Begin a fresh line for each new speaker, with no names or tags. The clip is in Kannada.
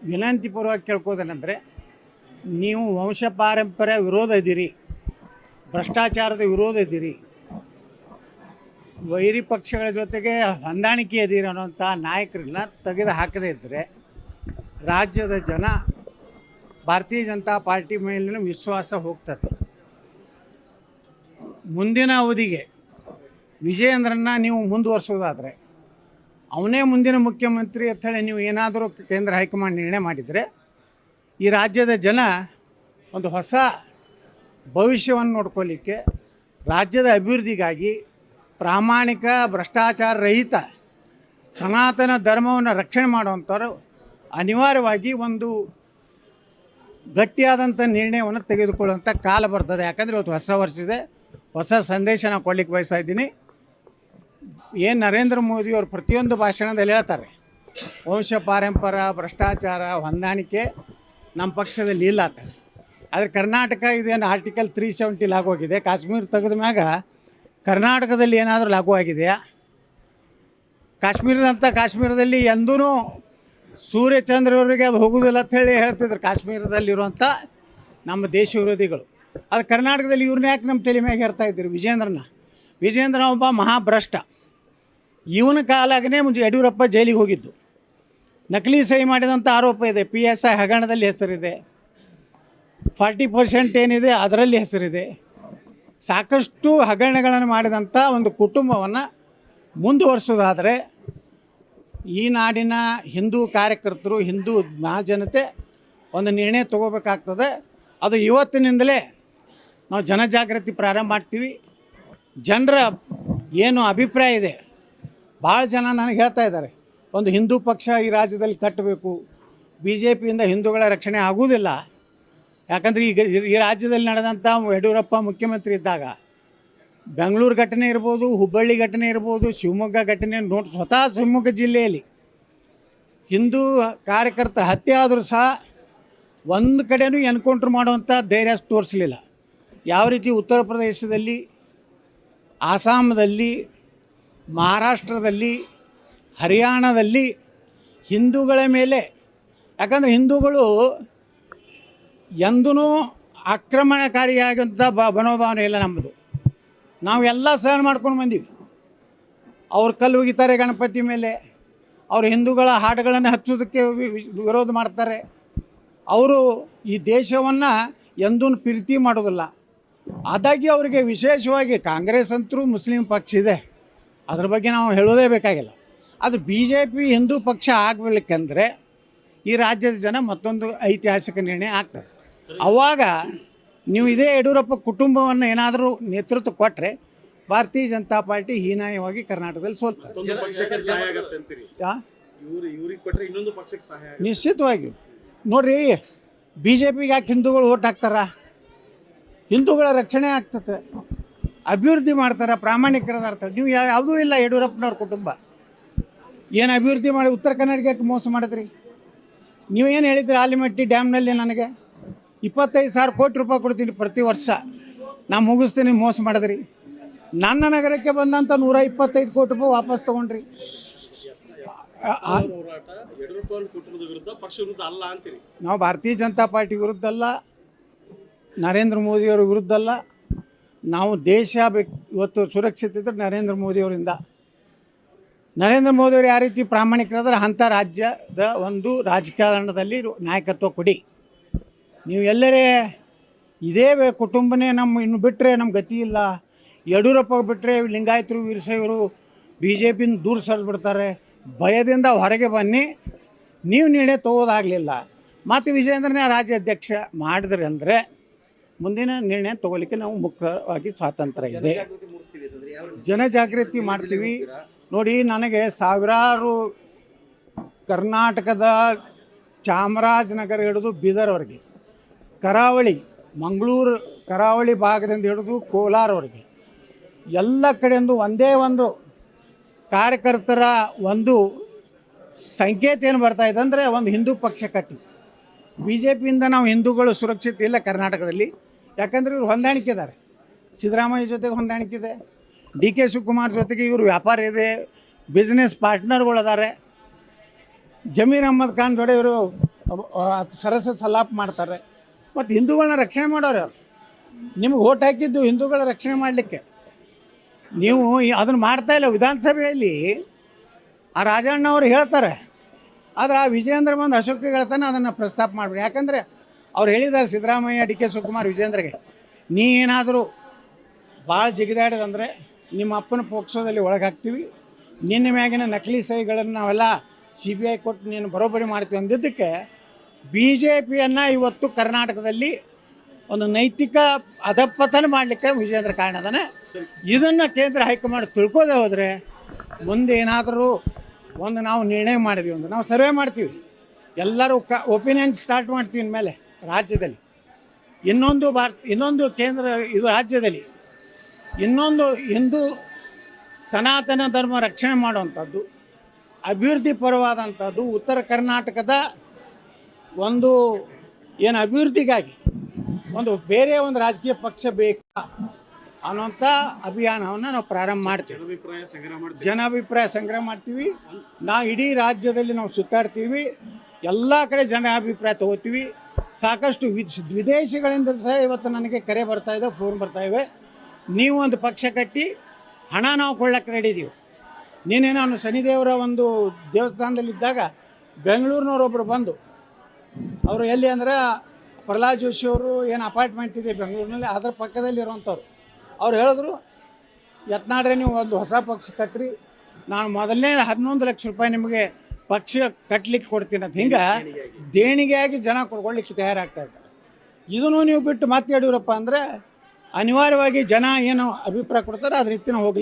ವಿನಂತಿಪೂರ್ವಕ ಕೇಳ್ಕೋದೇನೆಂದರೆ, ನೀವು ವಂಶ ಪಾರಂಪರ್ಯ ವಿರೋಧ ಇದ್ದೀರಿ, ಭ್ರಷ್ಟಾಚಾರದ ವಿರೋಧ ಇದ್ದೀರಿ, ವೈರಿ ಪಕ್ಷಗಳ ಜೊತೆಗೆ ಹೊಂದಾಣಿಕೆ ಇದ್ದೀರಿ ಅನ್ನೋಂಥ ನಾಯಕರನ್ನ ತೆಗೆದು ಹಾಕದೇ ಇದ್ದರೆ ರಾಜ್ಯದ ಜನ ಭಾರತೀಯ ಜನತಾ ಪಾರ್ಟಿ ಮೇಲಿನ ವಿಶ್ವಾಸ ಹೋಗ್ತದೆ. ಮುಂದಿನ ಅವಧಿಗೆ ವಿಜಯೇಂದ್ರನ್ನ ನೀವು ಮುಂದುವರ್ಸೋದಾದರೆ, ಅವನೇ ಮುಂದಿನ ಮುಖ್ಯಮಂತ್ರಿ ಅಂಥೇಳಿ ನೀವು ಏನಾದರೂ ಕೇಂದ್ರ ಹೈಕಮಾಂಡ್ ನಿರ್ಣಯ ಮಾಡಿದರೆ, ಈ ರಾಜ್ಯದ ಜನ ಒಂದು ಹೊಸ ಭವಿಷ್ಯವನ್ನು ನೋಡ್ಕೊಳ್ಳಿಕ್ಕೆ, ರಾಜ್ಯದ ಅಭಿವೃದ್ಧಿಗಾಗಿ ಪ್ರಾಮಾಣಿಕ ಭ್ರಷ್ಟಾಚಾರ ರಹಿತ ಸನಾತನ ಧರ್ಮವನ್ನು ರಕ್ಷಣೆ ಮಾಡುವಂಥವ್ರು ಅನಿವಾರ್ಯವಾಗಿ ಒಂದು ಗಟ್ಟಿಯಾದಂಥ ನಿರ್ಣಯವನ್ನು ತೆಗೆದುಕೊಳ್ಳುವಂಥ ಕಾಲ ಬರ್ತದೆ. ಯಾಕಂದರೆ ಇವತ್ತು ಹೊಸ ವರ್ಷ ಹೊಸ ಸಂದೇಶ ನಾನು ಕೊಡ್ಲಿಕ್ಕೆ ಬಯಸ್ತಾ ಇದ್ದೀನಿ. ಏನು ನರೇಂದ್ರ ಮೋದಿಯವರು ಪ್ರತಿಯೊಂದು ಭಾಷಣದಲ್ಲಿ ಹೇಳ್ತಾರೆ, ವಂಶ ಪಾರಂಪರ್ಯ ಭ್ರಷ್ಟಾಚಾರ ಹೊಂದಾಣಿಕೆ ನಮ್ಮ ಪಕ್ಷದಲ್ಲಿ ಇಲ್ಲ ಅಂತ. ಆದರೆ ಕರ್ನಾಟಕ ಇದೇನು ಆರ್ಟಿಕಲ್ 370 ಲಾಗು ಆಗಿದೆ, ಕಾಶ್ಮೀರ ತೆಗೆದ ಮ್ಯಾಗ ಕರ್ನಾಟಕದಲ್ಲಿ ಏನಾದರೂ ಲಾಗು ಆಗಿದೆಯಾ? ಕಾಶ್ಮೀರದಲ್ಲಿ ಎಂದೂ ಸೂರ್ಯಚಂದ್ರವರಿಗೆ ಅದು ಹೋಗೋದಿಲ್ಲ ಅಂಥೇಳಿ ಹೇಳ್ತಿದ್ರು ಕಾಶ್ಮೀರದಲ್ಲಿರುವಂಥ ನಮ್ಮ ದೇಶ ವಿರೋಧಿಗಳು. ಅದು ಕರ್ನಾಟಕದಲ್ಲಿ ಇವ್ರನ್ನ ಯಾಕೆ ನಮ್ಮ ತಲೆ ಮ್ಯಾಗೆ ಹೇರ್ತಾ ಇದ್ದೀರಿ? ವಿಜೇಂದ್ರ ಒಬ್ಬ ಮಹಾಭ್ರಷ್ಟ. ಇವನ ಕಾಲಾಗನೇ ಮುಂಚೆ ಯಡಿಯೂರಪ್ಪ ಜೈಲಿಗೆ ಹೋಗಿದ್ದು, ನಕಲಿ ಸಹಿ ಮಾಡಿದಂಥ ಆರೋಪ ಇದೆ. PSI ಹಗರಣದಲ್ಲಿ ಹೆಸರಿದೆ, 40% ಏನಿದೆ ಅದರಲ್ಲಿ ಹೆಸರಿದೆ. ಸಾಕಷ್ಟು ಹಗರಣಗಳನ್ನು ಮಾಡಿದಂಥ ಒಂದು ಕುಟುಂಬವನ್ನು ಮುಂದುವರಿಸೋದಾದರೆ ಈ ನಾಡಿನ ಹಿಂದೂ ಕಾರ್ಯಕರ್ತರು, ಹಿಂದೂ ಮಹಾಜನತೆ ಒಂದು ನಿರ್ಣಯ ತಗೋಬೇಕಾಗ್ತದೆ. ಅದು ಇವತ್ತಿನಿಂದಲೇ ನಾವು ಜನಜಾಗೃತಿ ಪ್ರಾರಂಭ ಮಾಡ್ತೀವಿ. ಜನರ ಏನು ಅಭಿಪ್ರಾಯ ಇದೆ, ಭಾಳ ಜನ ನನಗೆ ಹೇಳ್ತಾ ಇದ್ದಾರೆ, ಒಂದು ಹಿಂದೂ ಪಕ್ಷ ಈ ರಾಜ್ಯದಲ್ಲಿ ಕಟ್ಟಬೇಕು, BJPಯಿಂದ ಹಿಂದೂಗಳ ರಕ್ಷಣೆ ಆಗುವುದಿಲ್ಲ. ಯಾಕಂದರೆ ಈಗ ಈ ರಾಜ್ಯದಲ್ಲಿ ನಡೆದಂಥ ಯಡಿಯೂರಪ್ಪ ಮುಖ್ಯಮಂತ್ರಿ ಇದ್ದಾಗ ಬೆಂಗಳೂರು ಘಟನೆ ಇರ್ಬೋದು, ಹುಬ್ಬಳ್ಳಿ ಘಟನೆ ಇರ್ಬೋದು, ಶಿವಮೊಗ್ಗ ಘಟನೆ ಸ್ವತಃ ಶಿವಮೊಗ್ಗ ಜಿಲ್ಲೆಯಲ್ಲಿ ಹಿಂದೂ ಕಾರ್ಯಕರ್ತರ ಹತ್ಯೆ ಆದರೂ ಸಹ ಒಂದು ಕಡೆಯೂ ಎನ್ಕೌಂಟ್ರ್ ಮಾಡುವಂಥ ಧೈರ್ಯ ತೋರಿಸಲಿಲ್ಲ. ಯಾವ ರೀತಿ ಉತ್ತರ ಪ್ರದೇಶದಲ್ಲಿ, ಆಸಾಮದಲ್ಲಿ, ಮಹಾರಾಷ್ಟ್ರದಲ್ಲಿ, ಹರಿಯಾಣದಲ್ಲಿ ಹಿಂದೂಗಳ ಮೇಲೆ, ಯಾಕಂದರೆ ಹಿಂದೂಗಳು ಎಂದೂ ಆಕ್ರಮಣಕಾರಿಯಾಗಂಥ ಮನೋಭಾವನೆ ಇಲ್ಲ ನಮ್ಮದು. ನಾವೆಲ್ಲ ಸಹನ ಮಾಡ್ಕೊಂಡು ಬಂದೀವಿ. ಅವ್ರು ಕಲ್ಲು ಒಗಿತಾರೆ ಗಣಪತಿ ಮೇಲೆ, ಅವರು ಹಿಂದೂಗಳ ಹಾಡುಗಳನ್ನು ಹಚ್ಚೋದಕ್ಕೆ ವಿರೋಧ ಮಾಡ್ತಾರೆ. ಅವರು ಈ ದೇಶವನ್ನು ಎಂದೂ ಪ್ರೀತಿ ಮಾಡೋದಿಲ್ಲ. ಆದಾಗಿ ಅವರಿಗೆ ವಿಶೇಷವಾಗಿ ಕಾಂಗ್ರೆಸ್ ಅಂತರೂ ಮುಸ್ಲಿಂ ಪಕ್ಷ ಇದೆ, ಅದ್ರ ಬಗ್ಗೆ ನಾವು ಹೇಳೋದೇ ಬೇಕಾಗಿಲ್ಲ. ಅದು BJP ಹಿಂದೂ ಪಕ್ಷ ಆಗಬೇಕಂದ್ರೆ ಈ ರಾಜ್ಯದ ಜನ ಮತ್ತೊಂದು ಐತಿಹಾಸಿಕ ನಿರ್ಣಯ ಆಗ್ತದೆ. ಆವಾಗ ನೀವು ಇದೇ ಯಡಿಯೂರಪ್ಪ ಕುಟುಂಬವನ್ನು ಏನಾದರೂ ನೇತೃತ್ವ ಕೊಟ್ಟರೆ ಭಾರತೀಯ ಜನತಾ ಪಾರ್ಟಿ ಹೀನಾಯವಾಗಿ ಕರ್ನಾಟಕದಲ್ಲಿ ಸೋಲ್ತಾರೆ. ನಿಶ್ಚಿತವಾಗಿಯೂ ನೋಡಿರಿ, BJPಗೆ ಯಾಕೆ ಹಿಂದೂಗಳು ಓಟ್ ಹಾಕ್ತಾರ? ಹಿಂದೂಗಳ ರಕ್ಷಣೆ ಆಗ್ತದೆ, ಅಭಿವೃದ್ಧಿ ಮಾಡ್ತಾರೆ, ಪ್ರಾಮಾಣಿಕರದಾರ್ತಾರೆ. ನೀವು ಯಾವುದೂ ಇಲ್ಲ ಯಡಿಯೂರಪ್ಪನವ್ರ ಕುಟುಂಬ ಏನು ಅಭಿವೃದ್ಧಿ ಮಾಡಿ ಉತ್ತರ ಕನ್ನಡಕ್ಕೆ ಮೋಸ ಮಾಡಿದ್ರಿ. ನೀವೇನು ಹೇಳಿದ್ರಿ, ಆಲಿಮಟ್ಟಿ ಡ್ಯಾಮ್ನಲ್ಲಿ ನನಗೆ 25,000 ಕೋಟಿ ರೂಪಾಯಿ ಕೊಡ್ತೀನಿ ಪ್ರತಿ ವರ್ಷ, ನಾನು ಮುಗಿಸ್ತೀನಿ, ಮೋಸ ಮಾಡಿದ್ರಿ. ನನ್ನ ನಗರಕ್ಕೆ ಬಂದಂಥ 125 ಕೋಟಿ ರೂಪಾಯಿ ವಾಪಸ್ ತೊಗೊಂಡ್ರಿ. ನಾವು ಭಾರತೀಯ ಜನತಾ ಪಾರ್ಟಿ ವಿರುದ್ಧ ಅಲ್ಲ, ನರೇಂದ್ರ ಮೋದಿಯವರ ವಿರುದ್ಧ ಅಲ್ಲ. ನಾವು ದೇಶ ಇವತ್ತು ಸುರಕ್ಷಿತ ಇದ್ದರೆ ನರೇಂದ್ರ ಮೋದಿಯವರಿಂದ. ನರೇಂದ್ರ ಮೋದಿಯವರು ಯಾವ ರೀತಿ ಪ್ರಾಮಾಣಿಕರಾದ್ರೆ ಅಂಥ ರಾಜ್ಯದ ಒಂದು ರಾಜಕಾರಣದಲ್ಲಿ ನಾಯಕತ್ವ ಕೊಡಿ. ನೀವು ಎಲ್ಲರೇ ಇದೇ ಕುಟುಂಬನೇ ನಮ್ಮ ಇನ್ನು ಬಿಟ್ಟರೆ ನಮ್ಮ ಗತಿ ಇಲ್ಲ, ಯಡಿಯೂರಪ್ಪ ಬಿಟ್ಟರೆ ಲಿಂಗಾಯತರು ವೀರಶೈವರು BJPಯಿಂದ ದೂರ ಸರಿದ್ಬಿಡ್ತಾರೆ, ಭಯದಿಂದ ಹೊರಗೆ ಬನ್ನಿ. ನೀವು ನಿರ್ಣಯ ತಗೋದಾಗಲಿಲ್ಲ, ಮತ್ತು ವಿಜಯೇಂದ್ರನೇ ರಾಜ್ಯಾಧ್ಯಕ್ಷ ಮಾಡಿದ್ರಿ ಅಂದರೆ ಮುಂದಿನ ನಿರ್ಣಯ ತೊಗೊಲಿಕ್ಕೆ ನಾವು ಮುಕ್ತವಾಗಿ ಸ್ವಾತಂತ್ರ್ಯ ಇದೆ. ಜನಜಾಗೃತಿ ಮಾಡ್ತೀವಿ. ನೋಡಿ, ನನಗೆ ಸಾವಿರಾರು ಕರ್ನಾಟಕದ ಚಾಮರಾಜನಗರ ಹಿಡಿದು ಬೀದರ್ವರೆಗೆ, ಕರಾವಳಿ ಮಂಗಳೂರು ಕರಾವಳಿ ಭಾಗದಿಂದ ಹಿಡಿದು ಕೋಲಾರವರೆಗೆ ಎಲ್ಲ ಕಡೆಯಿಂದ ಒಂದೇ ಒಂದು ಕಾರ್ಯಕರ್ತರ ಒಂದು ಸಂಕೇತ ಏನು ಬರ್ತಾಯಿದೆ ಅಂದರೆ ಒಂದು ಹಿಂದೂ ಪಕ್ಷ ಕಟ್ಟಿ. BJPಯಿಂದ ನಾವು ಹಿಂದೂಗಳು ಸುರಕ್ಷಿತ ಇಲ್ಲ ಕರ್ನಾಟಕದಲ್ಲಿ. ಯಾಕಂದರೆ ಇವರು ಹೊಂದಾಣಿಕೆ ಇದ್ದಾರೆ, ಸಿದ್ದರಾಮಯ್ಯ ಜೊತೆಗೆ ಹೊಂದಾಣಿಕೆ ಇದೆ, DK ಶಿವಕುಮಾರ್ ಜೊತೆಗೆ ಇವರು ವ್ಯಾಪಾರ ಇದೆ, ಬಿಸ್ನೆಸ್ ಪಾರ್ಟ್ನರ್ಗಳಿದ್ದಾರೆ. ಜಮೀರ್ ಅಹ್ಮದ್ ಖಾನ್ ಜೊತೆ ಇವರು ಸರಸ ಸಲಾಪ ಮಾಡ್ತಾರೆ. ಮತ್ತು ಹಿಂದೂಗಳನ್ನ ರಕ್ಷಣೆ ಮಾಡೋರು ಅವ್ರು. ನಿಮ್ಗೆ ಓಟ್ ಹಾಕಿದ್ದು ಹಿಂದೂಗಳ ರಕ್ಷಣೆ ಮಾಡಲಿಕ್ಕೆ. ನೀವು ಅದನ್ನು ಮಾಡ್ತಾಯಿಲ್ಲ. ವಿಧಾನಸಭೆಯಲ್ಲಿ ಆ ರಾಜಣ್ಣವ್ರು ಹೇಳ್ತಾರೆ, ಆದರೆ ಆ ವಿಜಯೇಂದ್ರ ಬಂದು ಅಶೋಕ್ಗೆ ಹೇಳ್ತಾನೆ ಅದನ್ನು ಪ್ರಸ್ತಾಪ ಮಾಡಿಬಿಡಿ. ಯಾಕಂದರೆ ಅವ್ರು ಹೇಳಿದ್ದಾರೆ ಸಿದ್ದರಾಮಯ್ಯ, ಡಿ ಕೆ ಶಿವಕುಮಾರ್, ವಿಜೇಂದ್ರಗೆ, ನೀ ಏನಾದರೂ ಭಾಳ ಜಿಗಿದಾಡಿದಂದರೆ ನಿಮ್ಮ ಅಪ್ಪನ ಪೋಕ್ಸೋದಲ್ಲಿ ಒಳಗೆ ಹಾಕ್ತೀವಿ, ನಿನ್ನ ಮ್ಯಾಗಿನ ನಕಲಿ ಸಹಿಗಳನ್ನು ನಾವೆಲ್ಲ CBI ಕೊಟ್ಟು ನೀನು ಬರೋಬ್ಬರಿ ಮಾಡ್ತೀವಿ ಅಂದಿದ್ದಕ್ಕೆ BJPಯನ್ನು ಇವತ್ತು ಕರ್ನಾಟಕದಲ್ಲಿ ಒಂದು ನೈತಿಕ ಅಧಪತನ ಮಾಡಲಿಕ್ಕೆ ವಿಜೇಂದ್ರ ಕಾರಣ ಅದಾನೆ. ಇದನ್ನು ಕೇಂದ್ರ ಹೈಕಮಾಂಡ್ ತಿಳ್ಕೋದೇ ಹೋದರೆ ಮುಂದೆ ಏನಾದರೂ ಒಂದು ನಾವು ನಿರ್ಣಯ ಮಾಡಿದ್ವಿ ಅಂದ್ರೆ ನಾವು ಸರ್ವೆ ಮಾಡ್ತೀವಿ, ಎಲ್ಲರೂ ಒಪಿನಿಯನ್ ಸ್ಟಾರ್ಟ್ ಮಾಡ್ತೀವಿ ಇನ್ಮೇಲೆ ರಾಜ್ಯದಲ್ಲಿ. ಇನ್ನೊಂದು ಕೇಂದ್ರ ಇದು ರಾಜ್ಯದಲ್ಲಿ ಇನ್ನೊಂದು ಹಿಂದೂ ಸನಾತನ ಧರ್ಮ ರಕ್ಷಣೆ ಮಾಡುವಂಥದ್ದು, ಅಭಿವೃದ್ಧಿ ಪರವಾದಂಥದ್ದು, ಉತ್ತರ ಕರ್ನಾಟಕದ ಒಂದು ಏನು ಅಭಿವೃದ್ಧಿಗಾಗಿ ಬೇರೆ ಒಂದು ರಾಜಕೀಯ ಪಕ್ಷ ಬೇಕಾ ಅನ್ನೋಂಥ ಅಭಿಯಾನವನ್ನು ನಾವು ಪ್ರಾರಂಭ ಮಾಡ್ತೀವಿ. ಜನಾಭಿಪ್ರಾಯ ಸಂಗ್ರಹ ಮಾಡ್ತೀವಿ. ನಾವು ಇಡೀ ರಾಜ್ಯದಲ್ಲಿ ನಾವು ಸುತ್ತಾಡ್ತೀವಿ, ಎಲ್ಲ ಕಡೆ ಜನ ಅಭಿಪ್ರಾಯ ತೊಗೋತೀವಿ. ಸಾಕಷ್ಟು ವಿದೇಶಗಳಿಂದ ಸಹ ಇವತ್ತು ನನಗೆ ಕರೆ ಬರ್ತಾಯಿದೆ, ಫೋನ್ ಬರ್ತಾಯಿವೆ, ನೀವು ಒಂದು ಪಕ್ಷ ಕಟ್ಟಿ ಹಣ ನಾವು ಕೊಳ್ಳಕ್ಕೆ ರೆಡಿದೀವಿ. ನೀನೇ ನಾನು ಶನಿದೇವರ ಒಂದು ದೇವಸ್ಥಾನದಲ್ಲಿದ್ದಾಗ ಬೆಂಗಳೂರಿನವರೊಬ್ಬರು ಬಂದು, ಅವರು ಎಲ್ಲಿ ಅಂದರೆ ಪ್ರಹ್ಲಾದ್ ಜೋಶಿಯವರು ಏನು ಅಪಾರ್ಟ್ಮೆಂಟ್ ಇದೆ ಬೆಂಗಳೂರಿನಲ್ಲಿ, ಅದರ ಪಕ್ಕದಲ್ಲಿರುವಂಥವ್ರು. ಅವ್ರು ಹೇಳಿದ್ರು, ಯತ್ನಾಡ್ರೆ ನೀವು ಒಂದು ಹೊಸ ಪಕ್ಷ ಕಟ್ಟ್ರಿ, ನಾನು ಮೊದಲನೇ 11 ಲಕ್ಷ ರೂಪಾಯಿ ನಿಮಗೆ ಪಕ್ಷ ಕಟ್ಟಲಿಕ್ಕೆ ಕೊಡ್ತೀನಿ ಅಂತ. ಹಿಂಗೆ ದೇಣಿಗೆಯಾಗಿ ಜನ ಕೊಡ್ಕೊಳ್ಳಿಕ್ಕೆ ತಯಾರಾಗ್ತಾ ಇದ್ದಾರೆ. ಇದನ್ನು ನೀವು ಬಿಟ್ಟು ಮತ್ತೆ ಯಡಿಯೂರಪ್ಪ ಅಂದರೆ ಅನಿವಾರ್ಯವಾಗಿ ಜನ ಏನು ಅಭಿಪ್ರಾಯ ಕೊಡ್ತಾರೆ ಅದ್ರ ರೀತಿನ ಹೋಗ್ಲಿಕ್ಕೆ